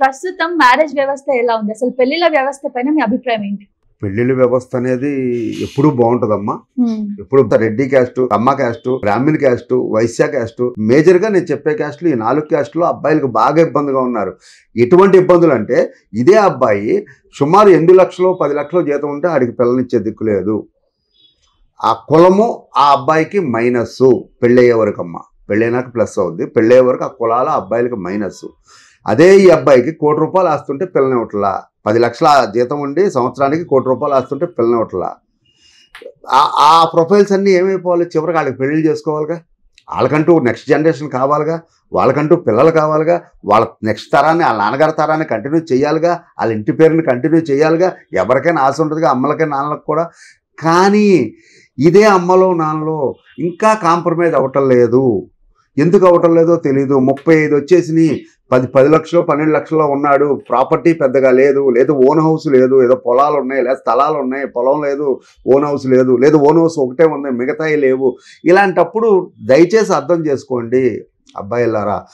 ప్రస్తుతం మ్యారేజ్ వ్యవస్థ ఎలా ఉంది? అసలు పెళ్లిల వ్యవస్థ పైన మీ అభిప్రాయం ఏంటి? పెళ్లిళ్ళ వ్యవస్థ అనేది ఎప్పుడు బాగుంటదమ్మా. ఎప్పుడు Reddy caste, Kamma caste, Brahmin caste, Vaishya caste, major గా నేను చెప్పే క్యాస్ట్లు ఈ 4 క్యాస్ట్లో అబ్బాయిలకు బాగా ఇబ్బందిగా ఉన్నారు. ఎటువంటి ఇబ్బందులు అంటే, ఇదే అబ్బాయి సుమారు 8 లక్షలు 10 లక్షలు జీతం ఉంటే ఆడికి పిల్లనిచ్చే దిక్కు లేదు. ఆ కులము ఆ అబ్బాయికి మైనస్. పెళ్ళయ్యే వరకు అమ్మ, పెళ్ళైనాక ప్లస్ అవుద్ది. పెళ్ళయ్యే వరకు ఆ కులాల అబ్బాయిలకి మైనస్. అదే ఈ అబ్బాయికి ₹1,00,00,000 ఆస్తుంటే పిల్లనివ్వట్లా. 10 లక్షల జీతం ఉండి సంవత్సరానికి ₹1,00,00,000 ఆస్తుంటే పిల్లనివ్వట్లా. ఆ ప్రొఫైల్స్ అన్నీ ఏమైపోవాలి? చివరికి వాళ్ళకి పెళ్లి చేసుకోవాలిగా. వాళ్ళకంటూ నెక్స్ట్ జనరేషన్ కావాలిగా, వాళ్ళకంటూ పిల్లలు కావాలిగా, వాళ్ళ నెక్స్ట్ తరాన్ని వాళ్ళ నాన్నగారి తరాన్ని కంటిన్యూ చేయాలిగా, వాళ్ళ ఇంటి పేరుని కంటిన్యూ చేయాలిగా. ఎవరికైనా ఆశ ఉంటుందిగా, అమ్మలకి నాన్నలకు కూడా. కానీ ఇదే అమ్మలో నాన్నలో ఇంకా కాంప్రమైజ్ అవ్వటం లేదు. ఎందుకు అవ్వటం లేదో తెలీదు. 35 వచ్చేసి 10 లక్షలు 12 లక్షల్లో ఉన్నాడు. ప్రాపర్టీ పెద్దగా లేదు, ఓన్ హౌస్ లేదు, ఏదో పొలాలు ఉన్నాయి, లేదా స్థలాలు ఉన్నాయి, పొలం లేదు, ఓన్ హౌస్ లేదు, ఓన్ హౌస్ ఒకటే ఉంది, మిగతాయి లేవు. ఇలాంటప్పుడు దయచేసి అర్థం చేసుకోండి అబ్బాయిలారా,